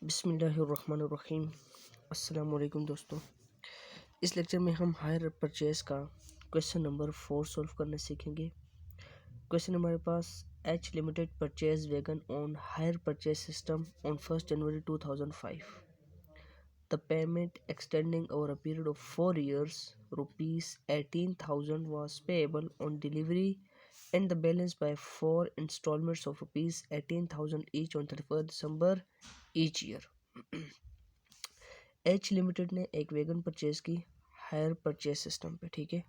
बिस्मिल्लाहिर्रहमानिर्रहीम। अस्सलाम वालेकुम दोस्तों। इस लेक्चर में हम हायर परचेज़ का क्वेश्चन नंबर 4 सॉल्व करना सीखेंगे। क्वेश्चन हमारे पास H limited purchase wagon on hire purchase system on 1 January 2005। The payment extending over a period of 4 years, rupees 18,000 was payable on delivery and the balance by 4 installments of rupees 18,000 each on 31st December each year। H limited ने एक wagon purchase की higher purchase system पे, ठीक है,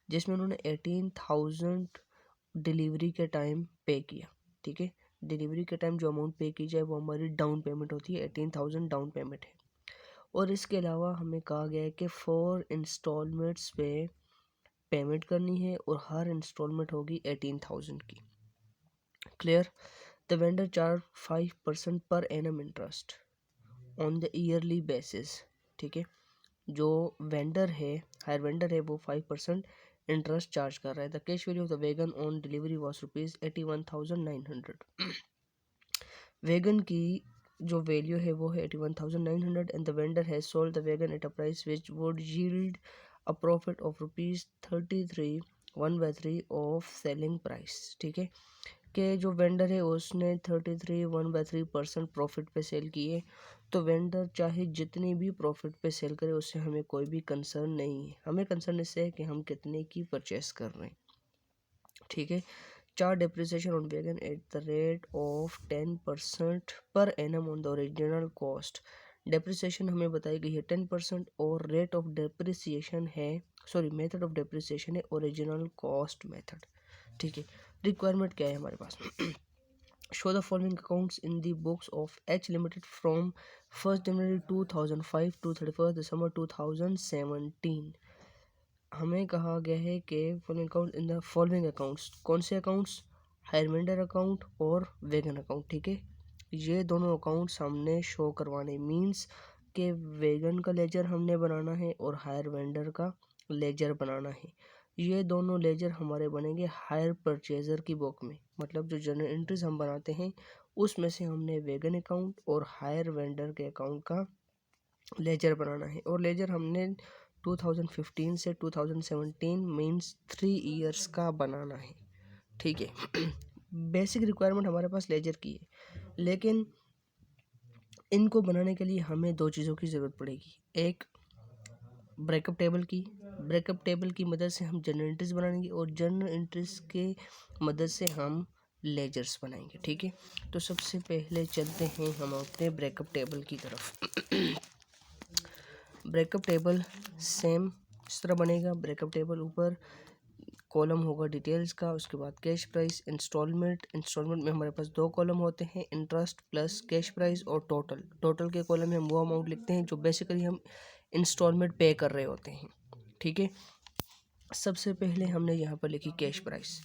जिसमें उन्होंने 18,000 delivery के time पे किया। ठीक है, डिलीवरी के टाइम जो अमाउंट पे की जाए वो हमारी डाउन पेमेंट होती है, 18,000 डाउन पेमेंट है। और इसके अलावा हमें कहा गया है कि 4 इंस्टॉलमेंट्स पे पेमेंट करनी है और हर इंस्टॉलमेंट होगी 18,000 की। Clear. The vendor charge 5% per annum interest on the yearly basis. ठीक है, जो वेंडर है, हायर वेंडर है, वो 5% इंटरेस्ट चार्ज कर रहा है। The cash value of the wagon on delivery was rupees 81,900। Wagon की जो वैल्यू है वो है 81,900 and the vendor has sold the wagon at a price which would yield a profit of rupees 33 1/3 of selling price. ठीक है, कि जो vendor है उसने 33 1/3% प्रॉफिट पे सेल किए। तो वेंडर चाहे जितनी भी प्रॉफिट पे सेल करे उससे हमें कोई भी कंसर्न नहीं है। हमें कंसर्न इससे है कि हम कितने की परचेस कर रहे हैं। ठीक है, charge depreciation on wagon at the rate of 10% per annum on the original cost. Depreciation हमें बताई गई है 10% और रेट ऑफ डेप्रिसिएशन है, सॉरी, मेथड ऑफ डेप्रिसिएशन है ओरिजिनल कॉस्ट मेथड। ठीक है, रिक्वायरमेंट क्या है हमारे पास? Show the following accounts in the books of H Limited from 1st January 2005 to 31st December 2017। हमें कहा गया है कि following account in the following accounts. कौन से अकाउंट्स? हायर वेंडर अकाउंट और वैगन अकाउंट। ठीक है, ये दोनों अकाउंट्स हमने शो करवाने, मींस के वैगन का लेजर हमने बनाना है और हायर वेंडर का लेजर बनाना है। ये दोनों लेजर हमारे बनेंगे हायर परचेजर की बुक में। मतलब जो जनरल एंट्रीज हम बनाते हैं उसमें से हमने वैगन अकाउंट और हायर वेंडर के अकाउंट का लेजर बनाना है। और लेजर हमने 2015 से 2017 मीन्स 3 इयर्स का बनाना है। ठीक है, बेसिक रिक्वायरमेंट हमारे पास लेजर की है, लेकिन इनको बनाने के लिए हमें दो चीज़ों की ज़रूरत पड़ेगी। एक ब्रेकअप टेबल की, ब्रेकअप टेबल की मदद से हम जनरल एंट्रीज बनाएंगे और जनरल एंट्रीज के मदद से हम लेजर्स बनाएंगे। ठीक है, तो सबसे पहले चलते हैं हम अपने ब्रेकअप टेबल की तरफ। ब्रेकअप टेबल सेम इस तरह बनेगा। ब्रेकअप टेबल ऊपर कॉलम होगा डिटेल्स का, उसके बाद कैश प्राइस, इंस्टॉलमेंट में हमारे पास दो कॉलम होते हैं, इंटरेस्ट प्लस कैश प्राइस और टोटल के कॉलम में हम वो अमाउंट लिखते हैं जो बेसिकली हम इंस्टॉलमेंट पे कर रहे होते हैं। ठीक है, सबसे पहले हमने यहाँ पर लिखी कैश प्राइस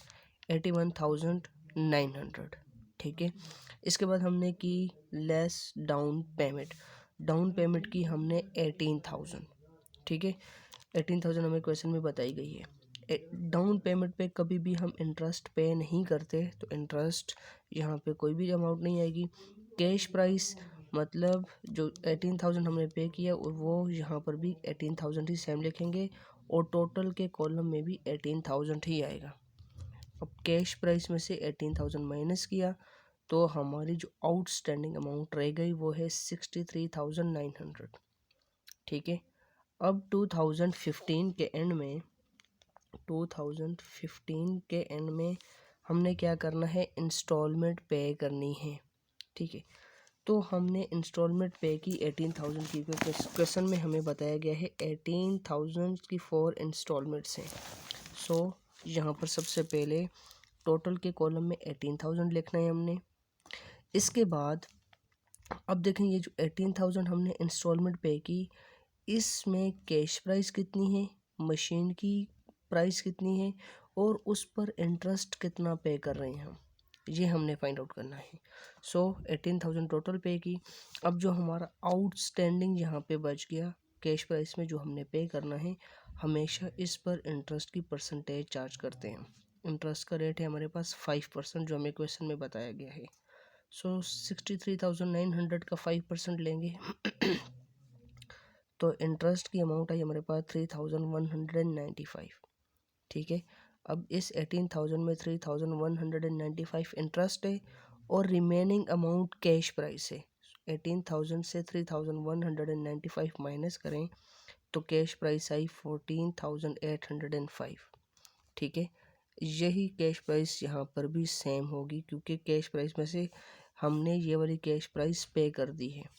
81,900। ठीक है, इसके बाद हमने की less down payment. Down payment की हमने 18,000। ठीक है, 18,000 हमें क्वेश्चन में बताई गई है। डाउन पेमेंट पे कभी भी हम इंटरेस्ट पे नहीं करते, तो इंटरेस्ट यहाँ पे कोई भी अमाउंट नहीं आएगी। कैश प्राइस मतलब जो 18,000 हमने पे किया और वो यहाँ पर भी 18,000 ही सेम लिखेंगे और टोटल के कॉलम में भी 18,000 ही आएगा। अब कैश प्राइस में से 18,000 माइनस किया तो हमारी जो आउटस्टैंडिंग अमाउंट रह गई वो है 63,900। ठीक है, अब 2015 के एंड में हमने क्या करना है? इंस्टॉलमेंट पे करनी है। ठीक है, तो हमने इंस्टॉलमेंट पे की 18,000 की, क्योंकि क्वेश्चन में हमें बताया गया है 18,000 की 4 इंस्टॉलमेंट्स हैं। सो यहाँ पर सबसे पहले टोटल के कॉलम में 18,000 लिखना है हमने। इसके बाद अब देखें, ये जो 18,000 हमने इंस्टॉलमेंट पे की, इसमें कैश प्राइस कितनी है, मशीन की प्राइस कितनी है और उस पर इंटरेस्ट कितना पे कर रहे हैं हम, ये हमने फाइंड आउट करना है। सो 18,000 टोटल पे की। अब जो हमारा आउटस्टैंडिंग यहाँ पे बच गया कैश प्राइस में जो हमने पे करना है, हमेशा इस पर इंटरेस्ट की परसेंटेज चार्ज करते हैं। इंटरेस्ट का रेट है हमारे पास 5%, जो हमें क्वेश्चन में बताया गया है। सो 63,900 का 5% लेंगे तो इंटरेस्ट की अमाउंट आई हमारे पास 3,195। ठीक है, अब इस 18,000 में 3,195 इंटरेस्ट है और रिमेनिंग अमाउंट कैश प्राइस है। 18,000 से 3,195 माइनस करें तो कैश प्राइस आई 14,805। ठीक है, यही कैश प्राइस यहाँ पर भी सेम होगी क्योंकि कैश प्राइस में से हमने ये वाली कैश प्राइस पे कर दी है।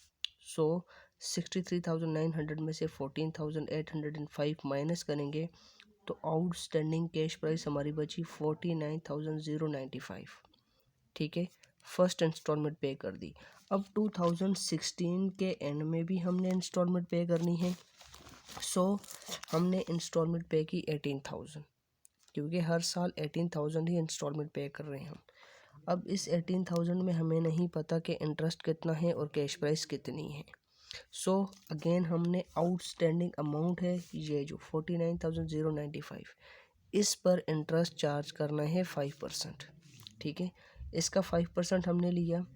सो 63,900 में से 14,805 माइनस करेंगे तो आउटस्टैंडिंग कैश प्राइस हमारी बची 49,095। ठीक है, फर्स्ट इंस्टॉलमेंट पे कर दी। अब 2016 के एंड में भी हमने इंस्टॉलमेंट पे करनी है। सो हमने इंस्टॉलमेंट पे की 18,000 क्योंकि हर साल 18,000 ही इंस्टॉलमेंट पे कर रहे हैं हम। अब इस 18,000 में हमें नहीं पता कि इंटरेस्ट कितना है और कैश प्राइस कितनी है। सो अगेन हमने आउटस्टैंडिंग अमाउंट है ये जो 49,095 इस पर इंटरेस्ट चार्ज करना है 5%। ठीक है, इसका 5% हमने लिया,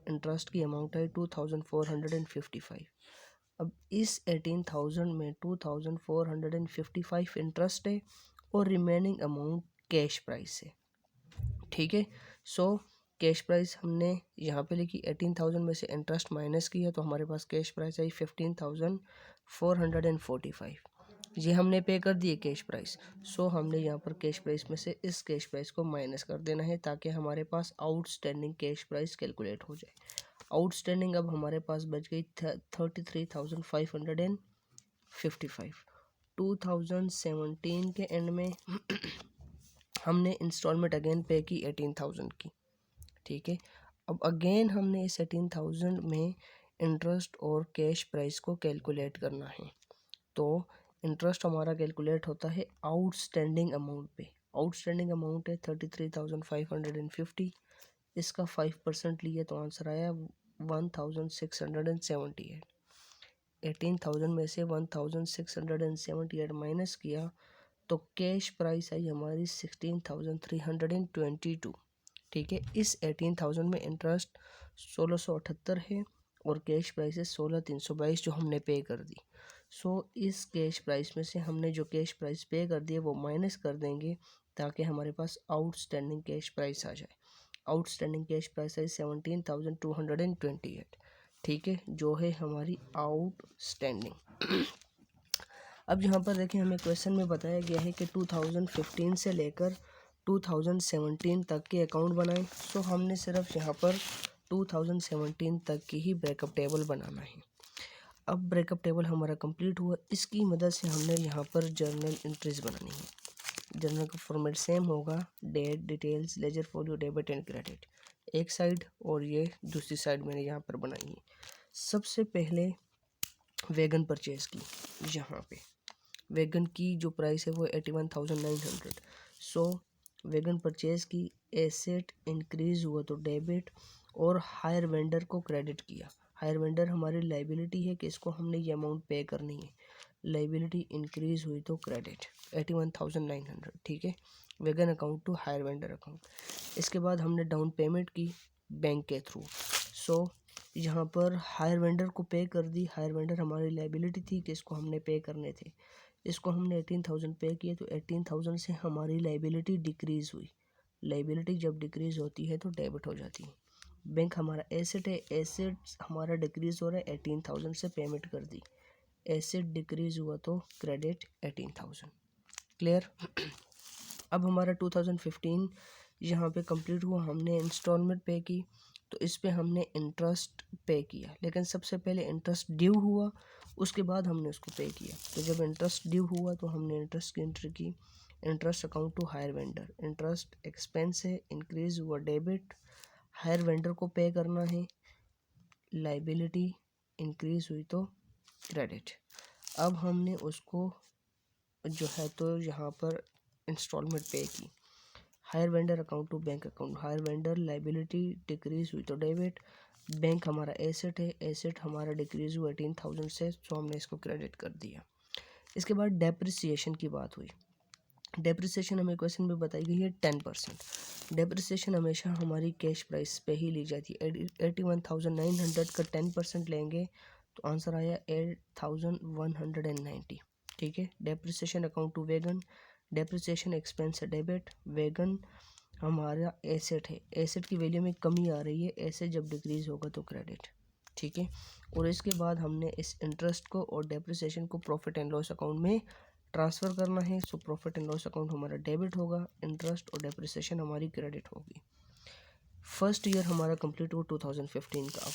इंटरेस्ट की अमाउंट है 2,455। अब इस 18,000 में 2,455 इंटरेस्ट है और रिमेनिंग अमाउंट कैश प्राइस है। ठीक है, सो कैश प्राइस हमने यहाँ पे लिखी, 18,000 में से इंटरेस्ट माइनस किया तो हमारे पास कैश प्राइस आई 15,445। ये हमने पे कर दिए कैश प्राइस। सो हमने यहाँ पर कैश प्राइस में से इस कैश प्राइस को माइनस कर देना है ताकि हमारे पास आउटस्टैंडिंग कैश प्राइस कैलकुलेट हो जाए। आउटस्टैंडिंग अब हमारे पास बच गई 33,555। 2017 के एंड में हमने इंस्टॉलमेंट अगेन पे की 18,000 की। ठीक है, अब अगेन हमने इस 18,000 में इंटरेस्ट और कैश प्राइस को कैलकुलेट करना है। तो इंटरेस्ट हमारा कैलकुलेट होता है आउटस्टैंडिंग अमाउंट पे। आउटस्टैंडिंग अमाउंट है 33,550, इसका 5% लिया तो आंसर आया 1,678। 18,000 में से 1,678 माइनस किया तो कैश प्राइस आई हमारी 16,322। ठीक है, इस 18,000 में इंटरेस्ट 1,678 है और कैश प्राइस है 16,322 जो हमने पे कर दी। सो इस कैश प्राइस में से हमने जो कैश प्राइस पे कर दी है वो माइनस कर देंगे ताकि हमारे पास आउटस्टैंडिंग कैश प्राइस आ जाए। आउटस्टैंडिंग कैश प्राइस है 17,228। ठीक है, जो है हमारी आउटस्टैंडिंग। अब यहाँ पर देखें, हमें क्वेश्चन में बताया गया है कि 2015 से लेकर 2017 तक के अकाउंट बनाएं। सो हमने सिर्फ यहाँ पर 2017 तक की ही ब्रेकअप टेबल बनाना है। अब ब्रेकअप टेबल हमारा कंप्लीट हुआ, इसकी मदद से हमने यहाँ पर जर्नल एंट्रीज बनानी है। जर्नल का फॉर्मेट सेम होगा, date, details, ledger folio, debit and credit एक साइड और ये दूसरी साइड मैंने यहाँ पर बनाई है। सबसे पहले वैगन परचेज की, यहाँ पे वैगन की जो प्राइस है वो 81,900। सो वैगन परचेज की एसेट इंक्रीज हुआ तो डेबिट और हायर वेंडर को क्रेडिट किया। हायर वेंडर हमारी लाइबिलिटी है कि इसको हमने ये अमाउंट पे करनी है। लाइबिलिटी इंक्रीज हुई तो क्रेडिट 81,900। ठीक है, wagon account to hire vendor account. इसके बाद हमने डाउन पेमेंट की बैंक के थ्रू। सो यहाँ पर हायर वेंडर को पे कर दी। हायर वेंडर हमारी लाइबिलिटी थी कि इसको हमने पे करने थे। इसको हमने 18,000 पे किए तो 18,000 से हमारी लाइबिलिटी डिक्रीज़ हुई। लाइबिलिटी जब डिक्रीज़ होती है तो डेबिट हो जाती है। बैंक हमारा एसेट है, एसेट हमारा डिक्रीज़ हो रहा है, 18,000 से पेमेंट कर दी। एसेट डिक्रीज़ हुआ तो क्रेडिट 18,000। क्लियर। अब हमारा 2015 यहाँ पे कंप्लीट हुआ, हमने इंस्टॉलमेंट पे की तो इस पे हमने इंटरेस्ट पे किया, लेकिन सबसे पहले इंटरेस्ट ड्यू हुआ उसके बाद हमने उसको पे किया। तो जब इंटरेस्ट ड्यू हुआ तो हमने इंटरेस्ट की एंट्री की। Interest account to hire vendor, interest expense है, इंक्रीज हुआ डेबिट, हायर वेंडर को पे करना है, लाइबिलिटी इंक्रीज हुई तो क्रेडिट। अब हमने उसको जो है तो यहाँ पर इंस्टॉलमेंट पे की। Hire vendor account to bank account, hire vendor liability decrease हुई तो डेबिट, बैंक हमारा एसेट है, एसेट हमारा डिक्रीज हुआ 18,000 से, तो हमने इसको क्रेडिट कर दिया। इसके बाद डेप्रिसिएशन की बात हुई। डेप्रिसिएशन हमें क्वेश्चन में बताई गई है 10%। डेप्रिसिएशन हमेशा हमारी कैश प्राइस पे ही ली जाती है। 81,900 का 10% लेंगे तो आंसर आया 8,190। ठीक है। Depreciation account to wagon, depreciation expense है डेबिट, वैगन हमारा एसेट है, एसेट की वैल्यू में कमी आ रही है, एसेट जब डिक्रीज होगा तो क्रेडिट। ठीक है। और इसके बाद हमने इस इंटरेस्ट को और डेप्रिसिएशन को प्रॉफिट एंड लॉस अकाउंट में ट्रांसफ़र करना है। So profit and loss account हमारा डेबिट होगा, इंटरेस्ट और डेप्रिसिएशन हमारी क्रेडिट होगी। फर्स्ट ईयर हमारा कंप्लीट हुआ 2015 का। अब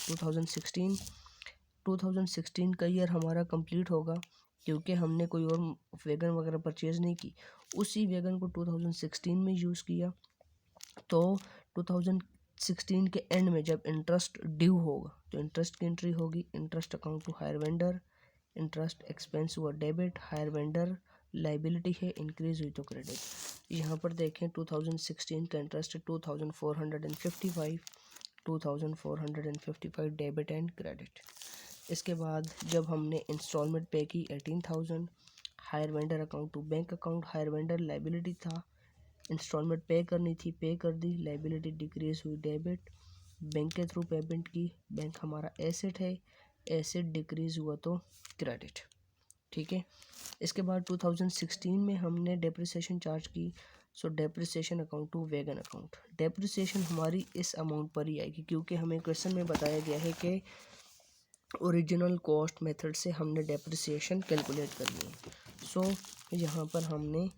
2016 का ईयर हमारा कंप्लीट होगा क्योंकि हमने कोई और वैगन वगैरह परचेज़ नहीं की, उसी वैगन को 2016 में यूज़ किया। तो 2016 के एंड में जब इंटरेस्ट ड्यू होगा तो इंटरेस्ट की एंट्री होगी, interest account to hire vendor, interest expense हुआ डेबिट, हायर वेंडर लाइबिलिटी है, इंक्रीज हुई तो क्रेडिट। यहाँ पर देखें 2016 का इंटरेस्ट है 2455 डेबिट एंड क्रेडिट। इसके बाद जब हमने इंस्टॉलमेंट पे की 18,000, hire vendor account to bank account, hire vendor liability था, इंस्टॉलमेंट पे करनी थी, पे कर दी, लाइबिलिटी डिक्रीज हुई डेबिट, बैंक के थ्रू पेमेंट की, बैंक हमारा एसेट है, एसेट डिक्रीज हुआ तो क्रेडिट। ठीक है। इसके बाद 2016 में हमने डेप्रिसिएशन चार्ज की। So depreciation account to wagon account, depreciation हमारी इस अमाउंट पर ही आएगी क्योंकि हमें क्वेश्चन में बताया गया है कि ओरिजिनल कॉस्ट मेथड से हमने डेप्रिसिएशन कैलकुलेट करनी है। सो यहाँ पर हमने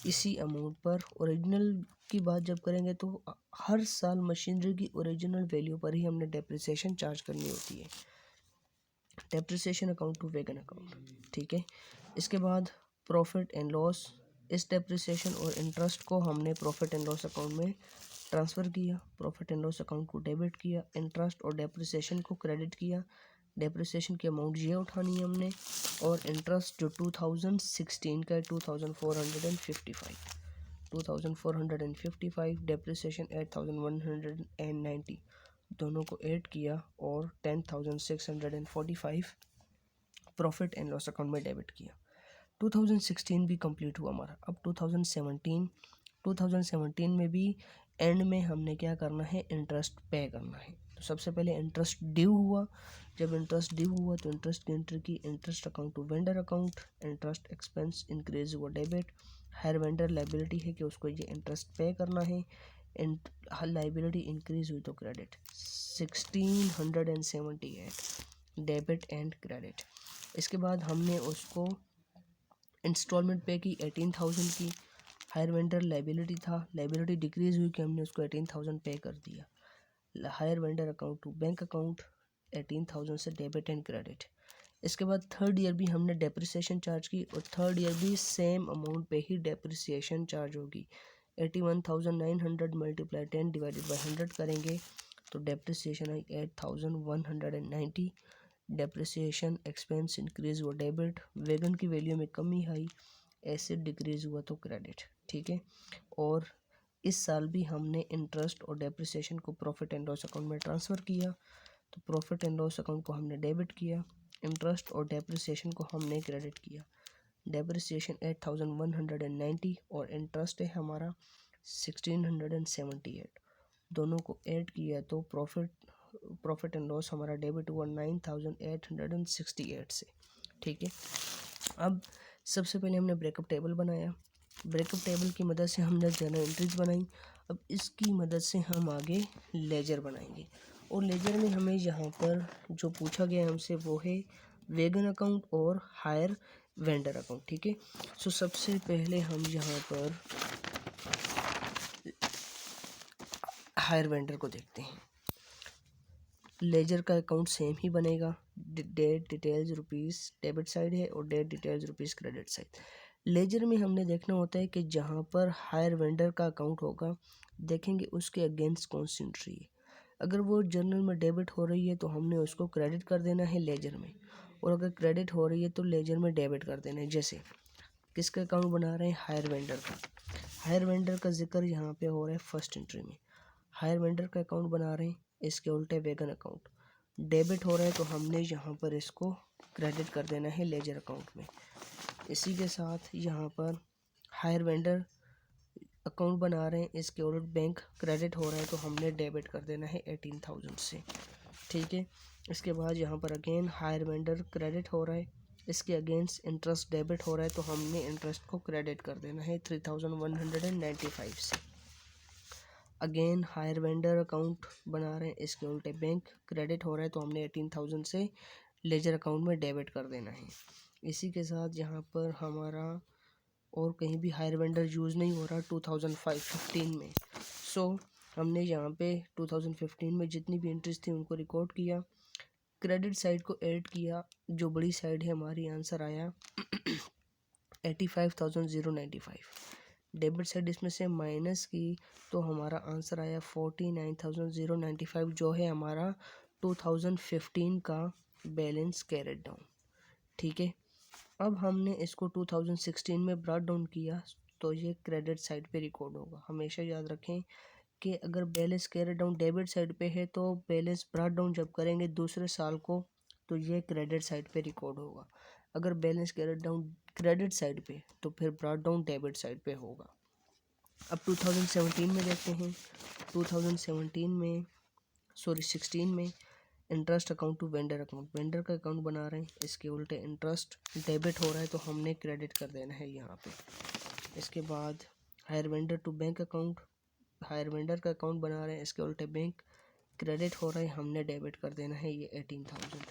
इसी अमाउंट पर ओरिजिनल की बात जब करेंगे तो हर साल मशीनरी की ओरिजिनल वैल्यू पर ही हमने डेप्रिसिएशन चार्ज करनी होती है। Depreciation account to wagon account. ठीक है। इसके बाद प्रॉफिट एंड लॉस, इस डेप्रिसिएशन और इंटरेस्ट को हमने प्रॉफिट एंड लॉस अकाउंट में ट्रांसफ़र किया, प्रॉफिट एंड लॉस अकाउंट को डेबिट किया, इंटरेस्ट और डेप्रिसिएशन को क्रेडिट किया। डेप्रिसिएशन की अमाउंट ये उठानी है हमने, और इंटरेस्ट जो 2016 का है 2455, डेप्रिसिएशन 8190, दोनों को ऐड किया और 10,645 प्रॉफिट एंड लॉस अकाउंट में डेबिट किया। 2016 भी कंप्लीट हुआ हमारा। अब 2017 में भी एंड में हमने क्या करना है, इंटरेस्ट पे करना है। तो सबसे पहले इंटरेस्ट ड्यू हुआ, जब इंटरेस्ट ड्यू हुआ तो इंटरेस्ट की एंट्री की, interest account to vendor account, interest expense increase हुआ डेबिट, हायर वेंडर लाइबिलिटी है कि उसको ये इंटरेस्ट पे करना है, लाइबिलिटी इंक्रीज हुई तो क्रेडिट 1678 डेबिट एंड क्रेडिट। इसके बाद हमने उसको इंस्टॉलमेंट पे की 18,000 की, हायर वेंडर लाइबिलिटी था, लाइबिलिटी डिक्रीज हुई कि हमने उसको 18,000 पे कर दिया, hire vendor account to bank account 18,000 से डेबिट एंड क्रेडिट। इसके बाद थर्ड ईयर भी हमने डेप्रिसिएशन चार्ज की और थर्ड ईयर भी सेम अमाउंट पे ही डेप्रिसिएशन चार्ज होगी। 81,900 मल्टीप्लाई 10 डिवाइडेड बाई 100 करेंगे तो डेप्रिसिएशन आई 8,190। डेप्रिसिएशन एक्सपेंस इंक्रीज हुआ डेबिट, वैगन की वैल्यू में कमी आई, एसेट डिक्रीज हुआ तो क्रेडिट। ठीक है। और इस साल भी हमने इंटरेस्ट और डेप्रिसिएशन को प्रॉफिट एंड लॉस अकाउंट में ट्रांसफ़र किया, तो प्रॉफिट एंड लॉस अकाउंट को हमने डेबिट किया, इंटरेस्ट और डेप्रिसिएशन को हमने क्रेडिट किया। डेप्रिसिएशन 8,190 और इंटरेस्ट है हमारा 1678, दोनों को ऐड किया तो प्रॉफिट एंड लॉस हमारा डेबिट हुआ 9,868 से। ठीक है। अब सबसे पहले हमने ब्रेकअप टेबल बनाया, ब्रेकअप टेबल की मदद से हमने जर्नल एंट्रीज बनाई। अब इसकी मदद से हम आगे लेजर बनाएंगे, और लेजर में हमें यहाँ पर जो पूछा गया हमसे वो है वैगन अकाउंट और हायर वेंडर अकाउंट। ठीक है। सो सबसे पहले हम यहाँ पर हायर वेंडर को देखते हैं। लेजर का अकाउंट सेम ही बनेगा, date details rupees debit side है और date details rupees credit side. Ledger में हमने देखना होता है कि जहाँ पर हायर वेंडर का अकाउंट होगा देखेंगे उसके अगेंस्ट कौन सी एंट्री है। अगर वो जर्नल में डेबिट हो रही है तो हमने उसको क्रेडिट कर देना है लेजर में, और अगर क्रेडिट हो रही है तो लेजर में डेबिट कर देना है। जैसे किसका अकाउंट बना रहे हैं, हायर वेंडर का। हायर वेंडर का जिक्र यहाँ पे हो रहा है फर्स्ट एंट्री में, हायर वेंडर का अकाउंट बना रहे हैं, इसके उल्टे वैगन अकाउंट डेबिट हो रहा है तो हमने यहाँ पर इसको क्रेडिट कर देना है लेजर अकाउंट में। इसी के साथ यहाँ पर हायर वेंडर अकाउंट बना रहे हैं, इसके उलट बैंक क्रेडिट हो रहा है तो हमने डेबिट कर देना है 18,000 से, ठीक है। इसके बाद यहाँ पर अगेन हायर वेंडर क्रेडिट हो रहा है, इसके अगेंस्ट इंटरेस्ट डेबिट हो रहा है तो हमने इंटरेस्ट को क्रेडिट कर देना है 3,195 से। अगेन हायर वेंडर अकाउंट बना रहे हैं, इसके उल्टे बैंक क्रेडिट हो रहा है तो हमने 18,000 से लेजर अकाउंट में डेबिट कर देना है। इसी के साथ यहाँ पर हमारा और कहीं भी हायर वेंडर यूज़ नहीं हो रहा 2015 में। सो हमने यहाँ पे 2015 में जितनी भी एंट्रीज थी उनको रिकॉर्ड किया, क्रेडिट साइड को ऐड किया, जो बड़ी साइड है हमारी आंसर आया 85,095। डेबिट साइड इसमें से माइनस की तो हमारा आंसर आया 49,095, जो है हमारा 2015 का बैलेंस कैरेट डाउन, ठीक है। अब हमने इसको 2016 में ब्रॉट डाउन किया तो ये क्रेडिट साइड पे रिकॉर्ड होगा। हमेशा याद रखें कि अगर balance carried down debit side पे है तो बैलेंस ब्रॉट डाउन जब करेंगे दूसरे साल को तो ये क्रेडिट साइड पे रिकॉर्ड होगा। अगर balance carried down credit side पे तो फिर ब्रॉट डाउन डेबिट साइड पे होगा। अब 2017 में देखते हैं। 16 में interest account to vendor account, vendor का अकाउंट बना रहे हैं, इसके उल्टे इंटरेस्ट डेबिट हो रहा है तो हमने क्रेडिट कर देना है यहाँ पे। इसके बाद hire vendor to bank account, hire vendor का अकाउंट बना रहे हैं, इसके उल्टे बैंक क्रेडिट हो रहा है, हमने डेबिट कर देना है ये 18,000।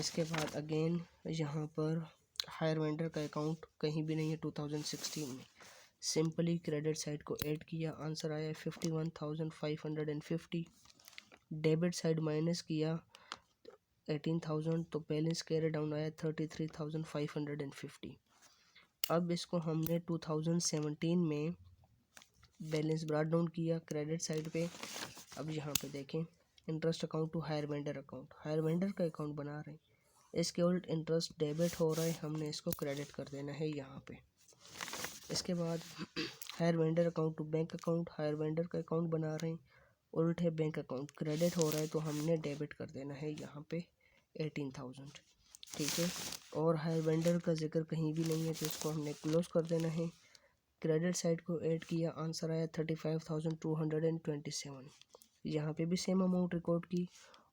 इसके बाद अगेन यहाँ पर हायर वेंडर का अकाउंट कहीं भी नहीं है 2016 में, सिंपली क्रेडिट साइड को ऐड किया, आंसर आया 51,550। डेबिट साइड माइनस किया 18,000 तो बैलेंस कैरी डाउन आया 33,550। अब इसको हमने 2017 में बैलेंस ब्रॉट डाउन किया क्रेडिट साइड पे। अब यहाँ पे देखें interest account to hire vendor account, hire vendor का अकाउंट बना रहे हैं, इसके उल्ट इंटरेस्ट डेबिट हो रहा है, हमने इसको क्रेडिट कर देना है यहाँ पे। इसके बाद hire vendor account to bank account, hire vendor का अकाउंट बना रहे हैं, उल्ट है बैंक अकाउंट क्रेडिट हो रहा है तो हमने डेबिट कर देना है यहाँ पे 18,000, ठीक है। और हायर वेंडर का जिक्र कहीं भी नहीं है तो इसको हमने क्लोज कर देना है। क्रेडिट साइड को ऐड किया, आंसर आया 35,227। यहाँ पे भी सेम अमाउंट रिकॉर्ड की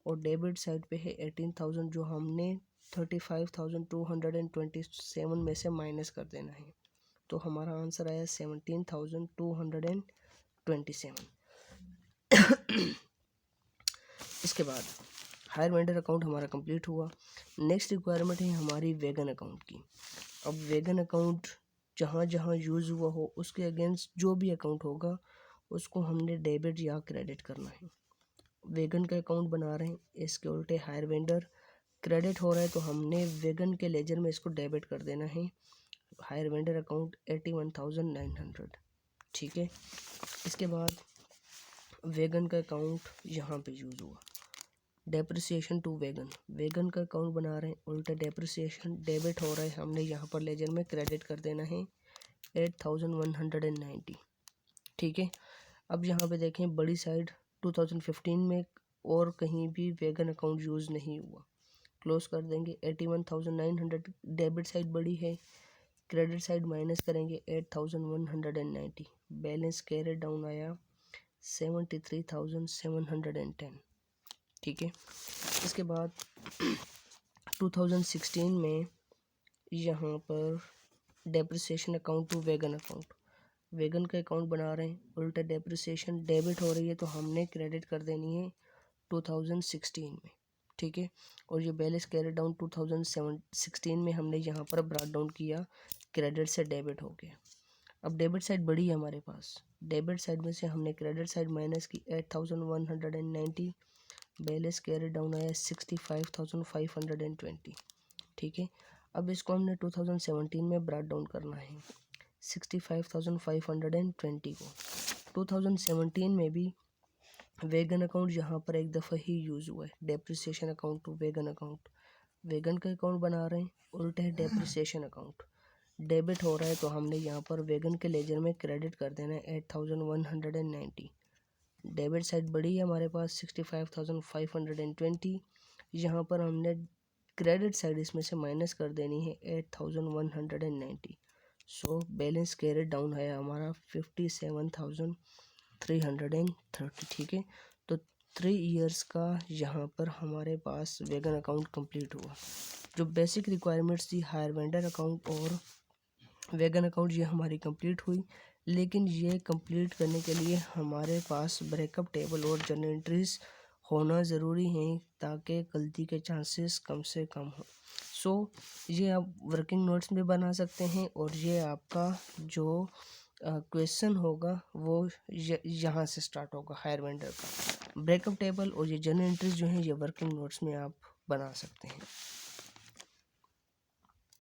और डेबिट साइड पे है 18,000 जो हमने 35,227 में से माइनस कर देना है तो हमारा आंसर आया 17,227। इसके बाद हायर वेंडर अकाउंट हमारा कंप्लीट हुआ। नेक्स्ट रिक्वायरमेंट है हमारी वेगन अकाउंट की। अब वेगन अकाउंट जहाँ जहाँ यूज़ हुआ हो उसके अगेंस्ट जो भी अकाउंट होगा उसको हमने डेबिट या क्रेडिट करना है। वेगन का अकाउंट बना रहे हैं, इसके उल्टे हायर वेंडर क्रेडिट हो रहा है तो हमने वेगन के लेजर में इसको डेबिट कर देना है। हायर वेंडर अकाउंट 81,900, ठीक है। इसके बाद वेगन का अकाउंट यहाँ पे यूज़ हुआ, डेप्रिसिएशन टू वेगन, वेगन का अकाउंट बना रहे हैं, उल्टा डेप्रिसिएशन डेबिट हो रहा है, हमने यहाँ पर लेजर में क्रेडिट कर देना है 8,190, ठीक है। अब यहाँ पे देखें बड़ी साइड 2015 में और कहीं भी वेगन अकाउंट यूज़ नहीं हुआ, क्लोज कर देंगे। 81,900 डेबिट साइड बड़ी है, क्रेडिट साइड माइनस करेंगे 8,190, बैलेंस कैरी डाउन आया 73,710, ठीक है। इसके बाद 2016 में यहाँ पर depreciation account to wagon account, wagon का अकाउंट बना रहे हैं, उल्टा डेप्रिसिएशन डेबिट हो रही है तो हमने क्रेडिट कर देनी है 2016 में, ठीक है। और ये बैलेंस कैरी डाउन 2016 में हमने यहाँ पर ब्रॉट डाउन किया, क्रेडिट से डेबिट हो गया। अब डेबिट साइड बड़ी है हमारे पास, डेबिट साइड में से हमने क्रेडिट साइड माइनस की 8,190, बैलेंस कैरी डाउन आया 65,520, ठीक है। अब इसको हमने 2017 में ब्रॉट डाउन करना है 65,520 को। 2017 में भी वेगन अकाउंट यहाँ पर एक दफ़ा ही यूज़ हुआ है, depreciation account to wagon account, wagon का अकाउंट बना रहे हैं, उल्टे है डेप्रिसिएशन अकाउंट डेबिट हो रहा है तो हमने यहाँ पर वेगन के लेजर में क्रेडिट कर देना है 8,190। डेबिट साइड बड़ी है हमारे पास 65,520, यहाँ पर हमने क्रेडिट साइड इसमें से माइनस कर देनी है 8,190। सो बैलेंस कैरेट डाउन है हमारा 57,330, ठीक है। तो 3 इयर्स का यहाँ पर हमारे पास वैगन अकाउंट कंप्लीट हुआ। जो बेसिक रिक्वायरमेंट्स थी हायर वेंडर अकाउंट और वैगन अकाउंट ये हमारी कंप्लीट हुई, लेकिन ये कंप्लीट करने के लिए हमारे पास ब्रेकअप टेबल और जर्नल एंट्रीज होना ज़रूरी है ताकि गलती के चांसेस कम से कम हो। सो ये आप वर्किंग नोट्स में बना सकते हैं और ये आपका जो क्वेश्चन होगा वो यहाँ से स्टार्ट होगा हायर वेंडर का। ब्रेकअप टेबल और ये जर्नल एंट्रीज जो हैं ये वर्किंग नोट्स में आप बना सकते हैं।